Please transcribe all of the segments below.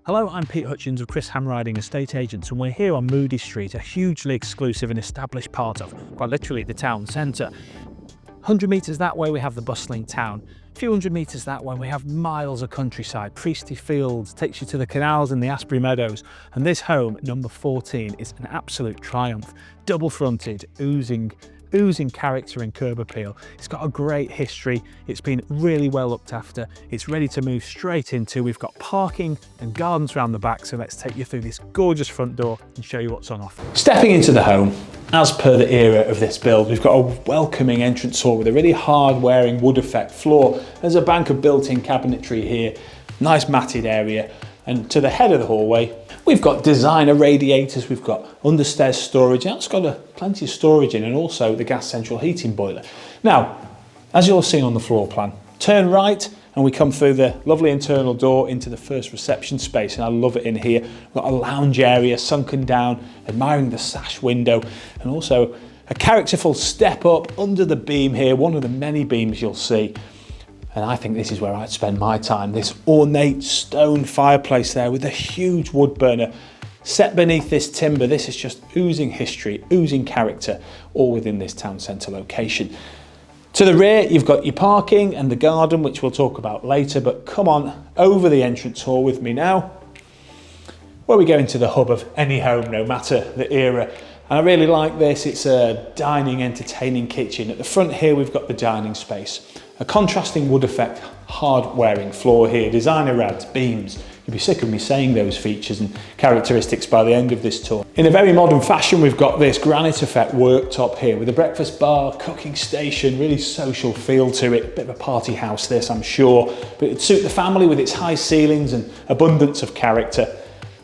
Hello, I'm Pete Hutchins of Chris Handwriting Estate Agents, and we're here on Moody Street, a hugely exclusive and established part of, quite literally, the town centre. 100 metres that way we have the bustling town. A few hundred metres that way we have miles of countryside. Priestley Fields takes you to the canals and the Asprey Meadows. And this home, number 14, is an absolute triumph. Double fronted, oozing character and curb appeal. It's got a great history. It's been really well looked after. It's ready to move straight into. We've got parking and gardens around the back, so let's take you through this gorgeous front door and show you what's on offer. Stepping into the home, as per the era of this build, we've got a welcoming entrance hall with a really hard-wearing wood effect floor. There's a bank of built-in cabinetry here, nice matted area, and to the head of the hallway, we've got designer radiators, we've got understairs storage, and it's got plenty of storage in, and also the gas central heating boiler. Now, as you'll see on the floor plan, turn right and we come through the lovely internal door into the first reception space, and I love it in here. We've got a lounge area sunken down, admiring the sash window, and also a characterful step up under the beam here, one of the many beams you'll see. And I think this is where I'd spend my time. This ornate stone fireplace there with a huge wood burner set beneath this timber. This is just oozing history, oozing character, all within this town centre location. To the rear, you've got your parking and the garden, which we'll talk about later, but come on over the entrance hall with me now, where we go into the hub of any home, no matter the era. And I really like this. It's a dining, entertaining kitchen. At the front here, we've got the dining space. A contrasting wood effect, hard-wearing floor here, designer rads, beams. You'll be sick of me saying those features and characteristics by the end of this tour. In a very modern fashion, we've got this granite effect worktop here with a breakfast bar, cooking station, really social feel to it. A bit of a party house this, I'm sure, but it'd suit the family with its high ceilings and abundance of character.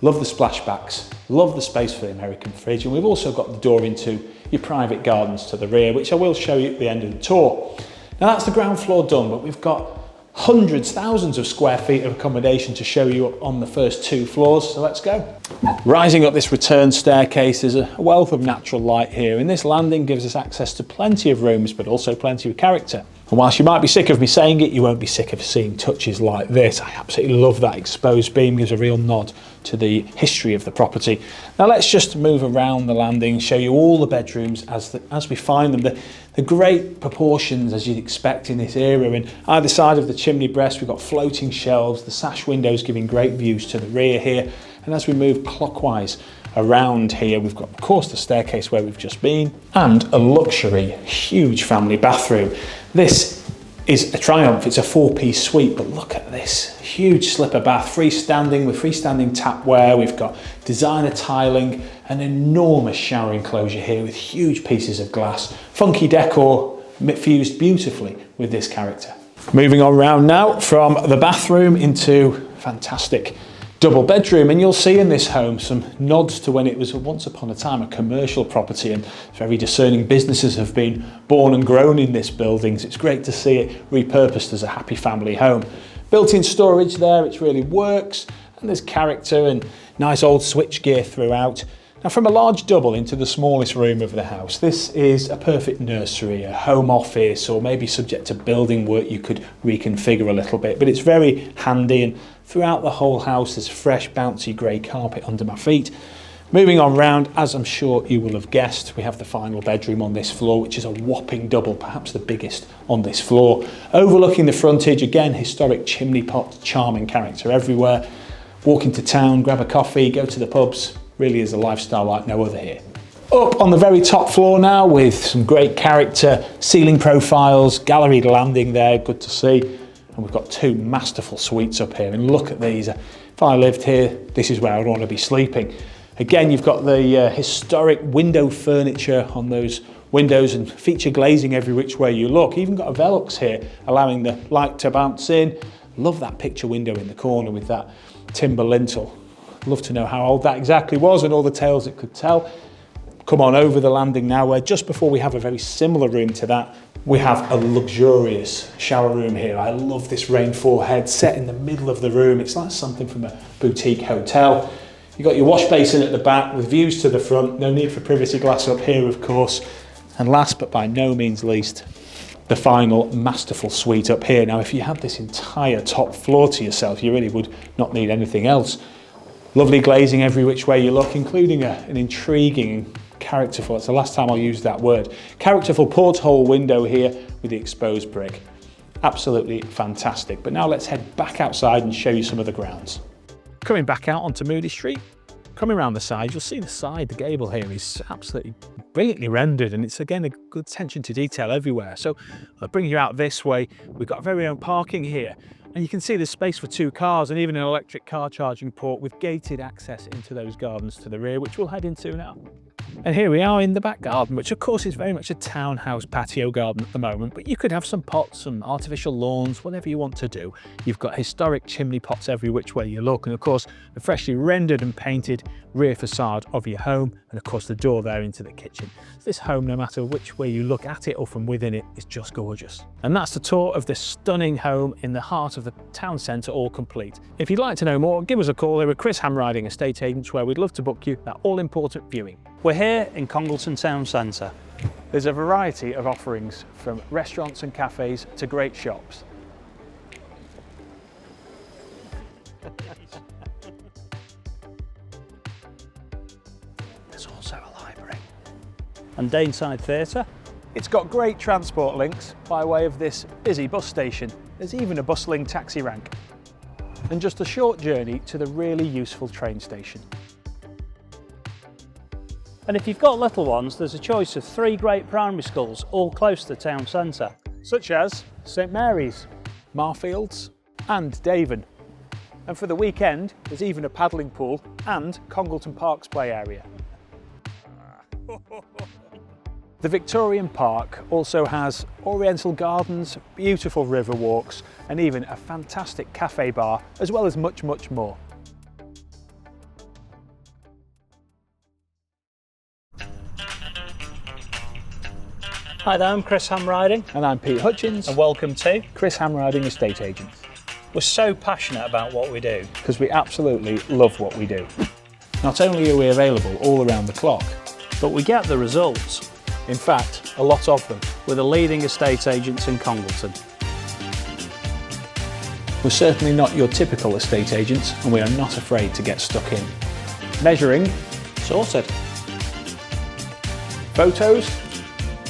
Love the splashbacks, love the space for the American fridge, and we've also got the door into your private gardens to the rear, which I will show you at the end of the tour. Now that's the ground floor done, but we've got hundreds, thousands of square feet of accommodation to show you on the first two floors, so let's go. Rising up this return staircase, there's a wealth of natural light here, and this landing gives us access to plenty of rooms, but also plenty of character. And whilst you might be sick of me saying it, you won't be sick of seeing touches like this. I absolutely love that exposed beam, gives a real nod to the history of the property. Now let's just move around the landing, show you all the bedrooms as we find them. The great proportions as you'd expect in this era. In either side of the chimney breast, we've got floating shelves, the sash windows giving great views to the rear here. And as we move clockwise around here, we've got, of course, the staircase where we've just been, and a luxury, huge family bathroom. This is a triumph. It's a four-piece suite, but look at this huge slipper bath, freestanding with freestanding tapware. We've got designer tiling, an enormous shower enclosure here with huge pieces of glass, funky decor fused beautifully with this character. Moving on round now from the bathroom into fantastic double bedroom, and you'll see in this home some nods to when it was once upon a time a commercial property, and very discerning businesses have been born and grown in this building. So it's great to see it repurposed as a happy family home. Built-in storage there, which really works, and there's character and nice old switchgear throughout. Now from a large double into the smallest room of the house, this is a perfect nursery, a home office, or maybe subject to building work you could reconfigure a little bit, but it's very handy, and throughout the whole house there's fresh bouncy grey carpet under my feet. Moving on round, as I'm sure you will have guessed, we have the final bedroom on this floor, which is a whopping double, perhaps the biggest on this floor. Overlooking the frontage, again, historic chimney pot, charming character everywhere. Walk into town, grab a coffee, go to the pubs. Really is a lifestyle like no other here. Up on the very top floor now with some great character, ceiling profiles, galleried landing there, good to see. And we've got two masterful suites up here, and look at these. If I lived here, this is where I'd want to be sleeping. Again, you've got the historic window furniture on those windows and feature glazing every which way you look. Even got a Velux here, allowing the light to bounce in. Love that picture window in the corner with that timber lintel. Love to know how old that exactly was and all the tales it could tell. Come on over the landing now, where just before we have a very similar room to that, we have a luxurious shower room here. I love this rainfall head set in the middle of the room. It's like something from a boutique hotel. You've got your wash basin at the back with views to the front. No need for privacy glass up here, of course. And last but by no means least, the final masterful suite up here. Now, if you had this entire top floor to yourself, you really would not need anything else. Lovely glazing every which way you look, including an intriguing, characterful, it's the last time I'll use that word, characterful porthole window here with the exposed brick. Absolutely fantastic. But now let's head back outside and show you some of the grounds. Coming back out onto Moody Street, coming around the side, you'll see the gable here is absolutely brilliantly rendered, and it's again a good attention to detail everywhere. So I'll bring you out this way. We've got very own parking here, and you can see there's space for 2 cars and even an electric car charging port with gated access into those gardens to the rear, which we'll head into now. And here we are in the back garden, which of course is very much a townhouse patio garden at the moment, but you could have some pots, some artificial lawns, whatever you want to do. You've got historic chimney pots every which way you look, and of course the freshly rendered and painted rear facade of your home, and of course the door there into the kitchen. This home, no matter which way you look at it or from within it, is just gorgeous. And that's the tour of this stunning home in the heart of the town centre, all complete. If you'd like to know more, give us a call here at Chris Hamriding Estate Agents, where we'd love to book you that all-important viewing. We're here in Congleton Town Centre. There's a variety of offerings, from restaurants and cafes to great shops. There's also a library. And Daneside Theatre. It's got great transport links by way of this busy bus station. There's even a bustling taxi rank. And just a short journey to the really useful train station. And if you've got little ones, there's a choice of 3 great primary schools, all close to the town centre. Such as St Mary's, Marfields and Davon. And for the weekend, there's even a paddling pool and Congleton Park's play area. The Victorian Park also has oriental gardens, beautiful river walks, and even a fantastic cafe bar, as well as much, much more. Hi there, I'm Chris Hamriding. And I'm Pete Hutchins. And welcome to Chris Hamriding Estate Agents. We're so passionate about what we do. Because we absolutely love what we do. Not only are we available all around the clock, but we get the results. In fact, a lot of them. We're the leading estate agents in Congleton. We're certainly not your typical estate agents, and we are not afraid to get stuck in. Measuring, sorted. Photos,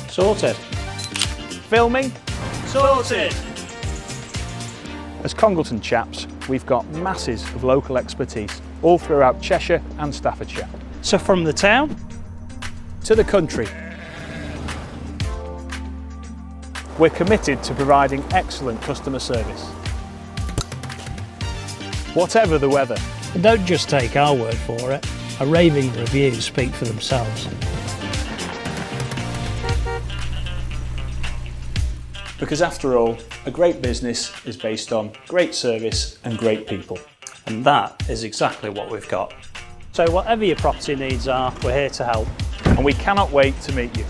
sorted. Filming, sorted. As Congleton chaps, we've got masses of local expertise all throughout Cheshire and Staffordshire. So from the town to the country, we're committed to providing excellent customer service. Whatever the weather. And don't just take our word for it. A raving reviews speak for themselves. Because after all, a great business is based on great service and great people. And that is exactly what we've got. So whatever your property needs are, we're here to help. And we cannot wait to meet you.